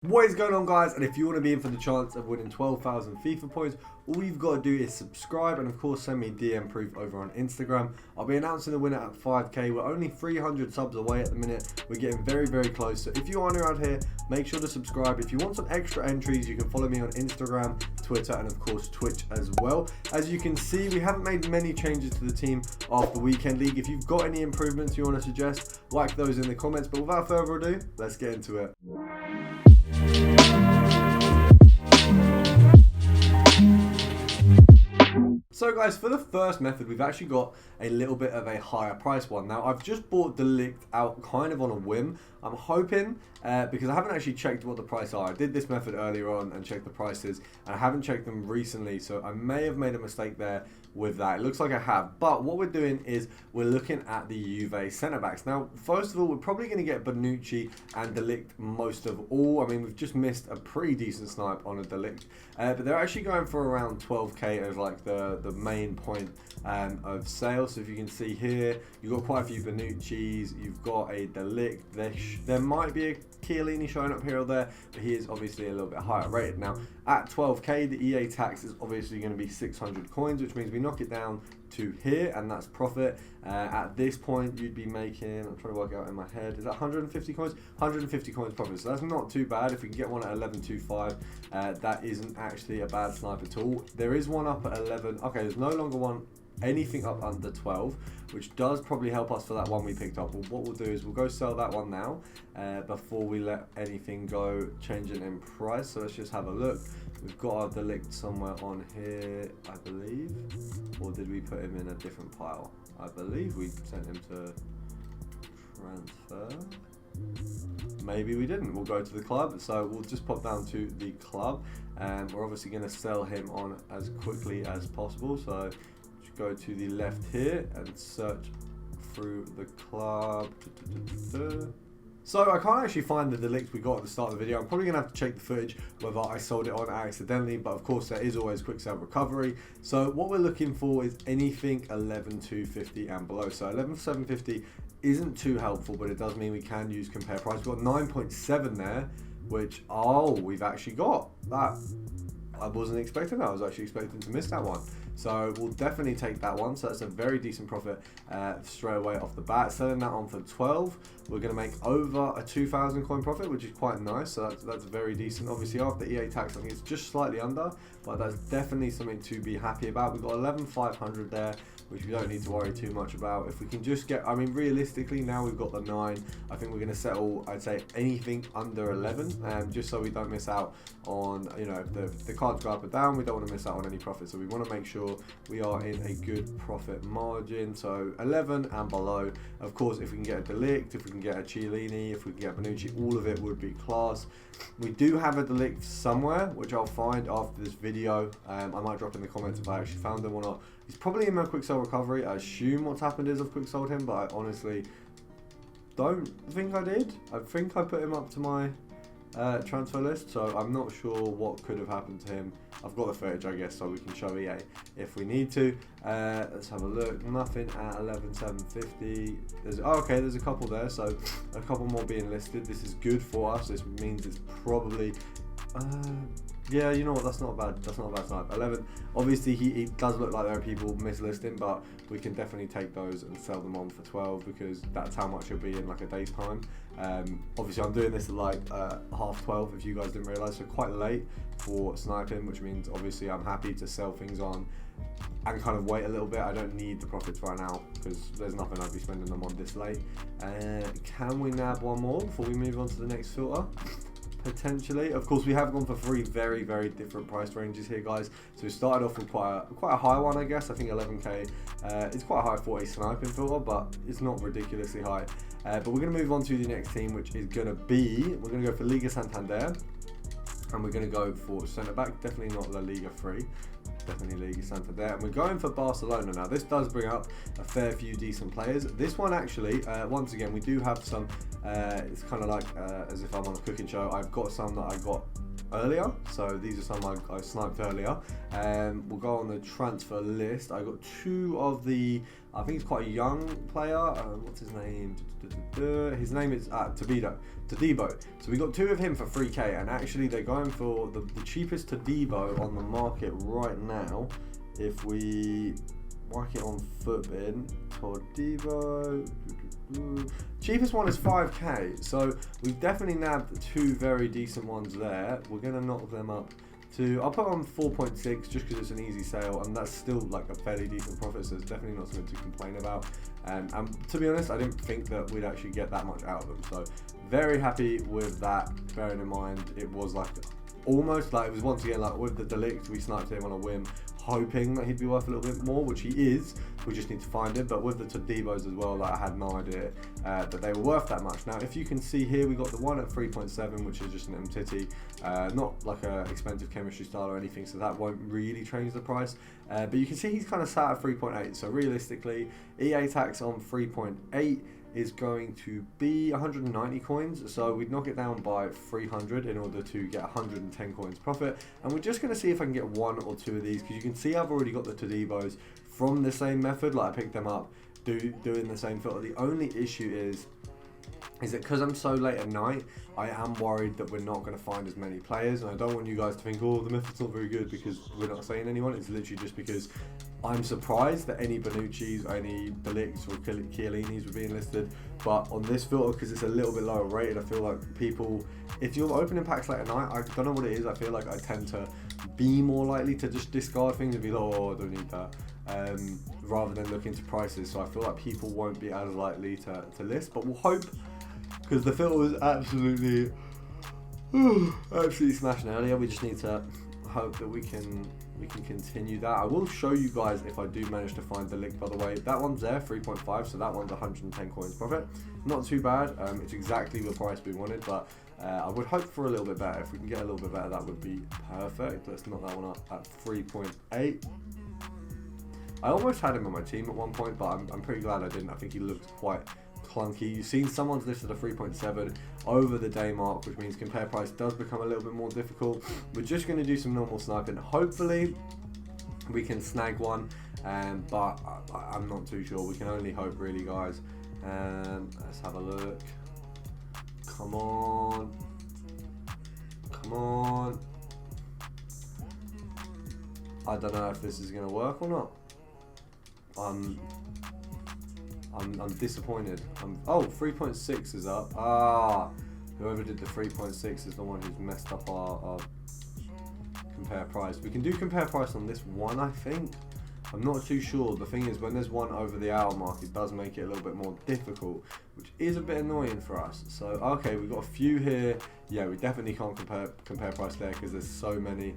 What is going on, guys? And if you want to be in for the chance of winning 12,000 FIFA points, all you've got to do is subscribe and of course send me DM proof over on Instagram. I'll be announcing the winner at 5k. We're only 300 subs away at the minute. We're getting very close. So if you aren't around here, make sure to subscribe. If you want some extra entries, you can follow me on Instagram, Twitter, and of course Twitch as well. As you can see, we haven't made many changes to the team after Weekend League. If you've got any improvements you want to suggest, whack those in the comments. But without further ado, let's get into it. So guys, for the first method, we've actually got a little bit of a higher price one. Now, I've just bought Delict out kind of on a whim. I'm hoping, because I haven't actually checked what the price are. I did this method earlier on and checked the prices, and I haven't checked them recently, so I may have made a mistake there with that. It looks like I have, but what we're doing is we're looking at the Juve centre-backs. Now, first of all, we're probably going to get Bonucci and Delict most of all. I mean, we've just missed a pretty decent snipe on a Delict, but they're actually going for around 12k as like the main point of sale. So if you can see here, you've got quite a few Bonucci's, you've got a Delict, there might be a Chiellini showing up here or there, but he is obviously a little bit higher rated. Now, at 12k, the EA tax is obviously going to be 600 coins, which means we knock it down to here, and that's profit. At this point, you'd be making, I'm trying to work it out in my head, is that 150 coins? 150 coins profit, so that's not too bad. If we can get one at 11.25, that isn't actually a bad snipe at all. There is one up at 11, okay, there's no longer one anything up under 12, which does probably help us for that one we picked up. Well, what we'll do is we'll go sell that one now before we let anything go changing in price. So let's just have a look. We've got our Delict somewhere on here, I believe, or did we put him in a different pile? I believe we sent him to transfer. Maybe we didn't. We'll go to the club, so we'll just pop down to the club, and we're obviously going to sell him on as quickly as possible. So go to the left here and search through the club. So I can't actually find the Delict we got at the start of the video. I'm probably going to have to check the footage whether I sold it on accidentally, but of course there is always quick sale recovery. So what we're looking for is anything 11,250 and below. So 11,750 isn't too helpful, but it does mean we can use compare price. We've got 9.7 there, which, oh, we've actually got that. I wasn't expecting that. I was actually expecting to miss that one. So we'll definitely take that one. So that's a very decent profit straight away off the bat. Selling that on for 12, we're going to make over a 2,000 coin profit, which is quite nice. So that's very decent. Obviously, after EA tax, I think it's just slightly under, but that's definitely something to be happy about. We've got 11,500 there, which we don't need to worry too much about. If we can just get, I mean, realistically, now we've got the 9, I think we're going to settle, I'd say, anything under 11, just so we don't miss out on, you know, if the cards go up or down, we don't want to miss out on any profit. So we want to make sure we are in a good profit margin. So 11 and below. Of course, if we can get a Delict, if we can get a Chiellini, if we can get Bonucci, all of it would be class. We do have a Delict somewhere, which I'll find after this video. I might drop in the comments if I actually found him or not. He's probably in my quick sell recovery. I assume what's happened is I've quick sold him, but I honestly don't think I did. I think I put him up to my transfer list, so I'm not sure what could have happened to him. I've got the footage, I guess, so we can show EA if we need to. Let's have a look. Nothing at 11,750. Okay, there's a couple there, so a couple more being listed. This is good for us. This means it's probably yeah, you know what, that's not bad snipe. 11, obviously he does look like there are people mislisting, but we can definitely take those and sell them on for 12, because that's how much it'll be in like a day's time. Obviously I'm doing this at like 12:30, if you guys didn't realise, so quite late for sniping, which means obviously I'm happy to sell things on and kind of wait a little bit. I don't need the profits right now because there's nothing I'd be spending them on this late. Can we nab one more before we move on to the next filter? Potentially. Of course, we have gone for 3 very different price ranges here, guys. So we started off with quite a high one, I guess. I think 11k. It's quite high for a sniping filter, but it's not ridiculously high. But we're going to move on to the next team, which is going to be, we're going to go for Liga Santander, and we're going to go for centre back. Definitely not La Liga 3. Definitely Liga Santander, and we're going for Barcelona now. This does bring up a fair few decent players. This one actually, once again, we do have some. It's kind of like as if I'm on a cooking show. I've got some that I got earlier. So these are some I sniped earlier. We'll go on the transfer list. I got 2 of the, I think he's quite a young player. What's his name? His name is Todibo. So we got 2 of him for 3k, and actually they're going for the cheapest Todibo on the market right now. If we whack it on Footbin, Todibo, cheapest one is 5k. So we've definitely nabbed 2 very decent ones there. We're gonna knock them up to, I'll put on 4.6 just because it's an easy sale, and that's still like a fairly decent profit, so it's definitely not something to complain about. And to be honest, I didn't think that we'd actually get that much out of them, so very happy with that, bearing in mind it was like almost like, it was once again like with the Delict, we sniped him on a whim, hoping that he'd be worth a little bit more, which he is. We just need to find him. But with the Todibos as well, like I had no idea that they were worth that much. Now, if you can see here, we got the one at 3.7, which is just an MTT, not like a expensive chemistry style or anything, so that won't really change the price. But you can see he's kind of sat at 3.8. So realistically, EA tax on 3.8 is going to be 190 coins, so we'd knock it down by 300 in order to get 110 coins profit. And we're just going to see if I can get 1 or 2 of these, because you can see I've already got the Todibos from the same method, like I picked them up doing the same filter. The only issue is that because I'm so late at night, I am worried that we're not going to find as many players, and I don't want you guys to think, oh, the method's not very good because we're not saying anyone. It's literally just because I'm surprised that any Bonucci's, any Delicts or Chiellini's were being listed. But on this filter, because it's a little bit lower rated, I feel like people, if you're opening packs late at night, I don't know what it is, I feel like I tend to be more likely to just discard things and be like, oh, I don't need that, rather than look into prices. So I feel like people won't be as likely to list, but we'll hope, because the filter was absolutely smashing earlier. We just need to hope that we can continue that. I will show you guys if I do manage to find the link, by the way. That one's there, 3.5, so that one's 110 coins profit. Not too bad. It's exactly the price we wanted, but I would hope for a little bit better. If we can get a little bit better, that would be perfect. Let's knock that one up at 3.8. I almost had him on my team at one point, but I'm pretty glad I didn't. I think he looked quite clunky. You've seen someone's listed a 3.7 over the day mark, which means compare price does become a little bit more difficult. We're just going to do some normal sniping. Hopefully we can snag one, but I'm not too sure. We can only hope, really, guys. Let's have a look. Come on, come on. I don't know if this is going to work or not. I'm disappointed. Oh, 3.6 is up. Whoever did the 3.6 is the one who's messed up our compare price. We can do compare price on this one, I think. I'm not too sure. The thing is, when there's one over the hour mark, it does make it a little bit more difficult, which is a bit annoying for us. So, okay, we've got a few here. Yeah, we definitely can't compare price there because there's so many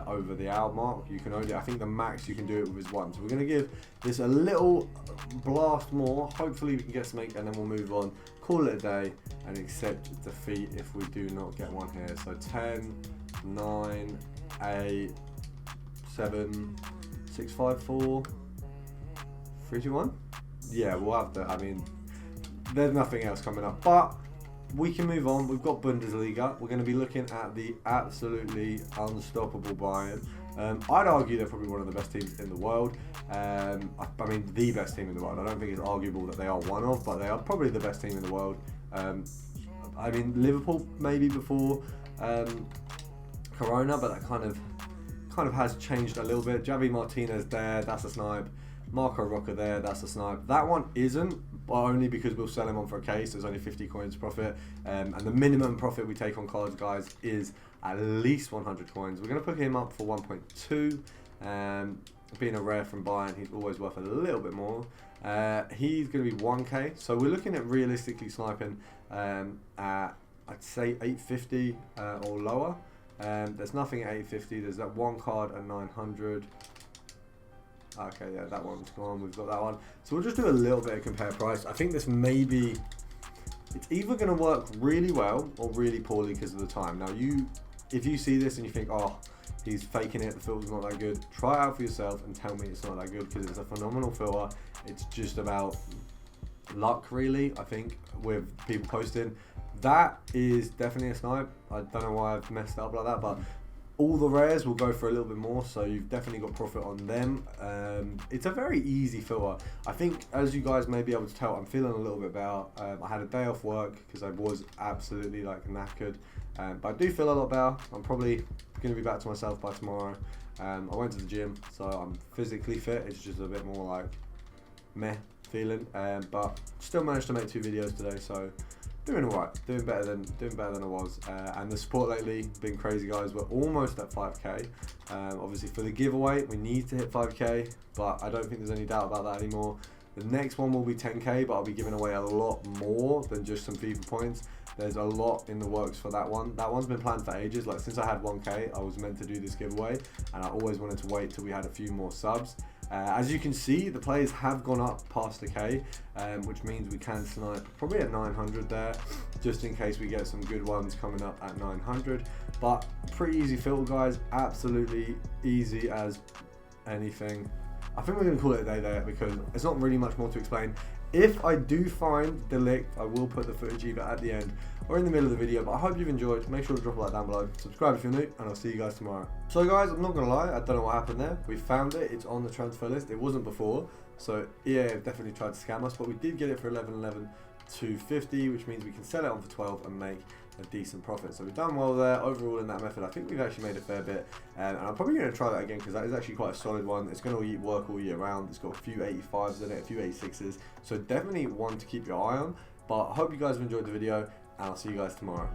over the hour mark. You can only, I think the max you can do it with is 1. So we're going to give this a little blast more. Hopefully we can get something, and then we'll move on, call it a day, and accept defeat if we do not get one here. So 10, 9, 8, 7, 6, 5, 4, 3, 2, 1. Yeah, we'll have to. I mean, there's nothing else coming up, but we can move on. We've got Bundesliga. We're going to be looking at the absolutely unstoppable Bayern. I'd argue they're probably one of the best teams in the world. I mean, the best team in the world. I don't think it's arguable that they are one of, but they are probably the best team in the world. I mean, Liverpool maybe before Corona, but that kind of has changed a little bit. Javi Martinez there, that's a snipe. Marco Rocca there, that's a snipe. That one isn't, but only because we'll sell him on for a case. There's only 50 coins profit, and the minimum profit we take on cards, guys, is at least 100 coins. We're going to put him up for 1.2. Being a rare from Bayern, he's always worth a little bit more. He's going to be 1k, so we're looking at realistically sniping at, I'd say, 850 or lower. There's nothing at 850. There's that one card at 900. Okay, yeah, that one's gone. We've got that one. So we'll just do a little bit of compare price. I think this may be, it's either going to work really well or really poorly because of the time. Now, if you see this and you think, oh, he's faking it, the filter's not that good, try it out for yourself and tell me it's not that good, because it's a phenomenal filter. It's just about luck, really, I think, with people posting. That is definitely a snipe. I don't know why I've messed it up like that, but all the rares will go for a little bit more, so you've definitely got profit on them. It's a very easy filter. I think, as you guys may be able to tell, I'm feeling a little bit better. I had a day off work because I was absolutely like knackered, but I do feel a lot better. I'm probably going to be back to myself by tomorrow. I went to the gym, so I'm physically fit. It's just a bit more like meh feeling, but still managed to make 2 videos today, so doing alright, doing better than I was. And the support lately been crazy, guys. We're almost at 5k. Obviously for the giveaway we need to hit 5k, but I don't think there's any doubt about that anymore. The next one will be 10k, but I'll be giving away a lot more than just some FIFA points. There's a lot in the works for that one. That one's been planned for ages. Like, since I had 1k, I was meant to do this giveaway, and I always wanted to wait till we had a few more subs. As you can see, the players have gone up past the K, which means we can snipe probably at 900 there, just in case we get some good ones coming up at 900. But pretty easy filter, guys, absolutely easy as anything. I think we're going to call it a day there because it's not really much more to explain. If I do find Delict, I will put the footage either at the end or in the middle of the video, but I hope you've enjoyed. Make sure to drop a like down below, subscribe if you're new, and I'll see you guys tomorrow. So guys, I'm not going to lie, I don't know what happened there. We found it, it's on the transfer list. It wasn't before, so EA have definitely tried to scam us, but we did get it for 11.11 250, which means we can sell it on for 12 and make a decent profit. So we've done well there overall in that method. I think we've actually made a fair bit, and I'm probably going to try that again because that is actually quite a solid one. It's going to work all year round. It's got a few 85s in it, a few 86s, so definitely one to keep your eye on. But I hope you guys have enjoyed the video, and I'll see you guys tomorrow.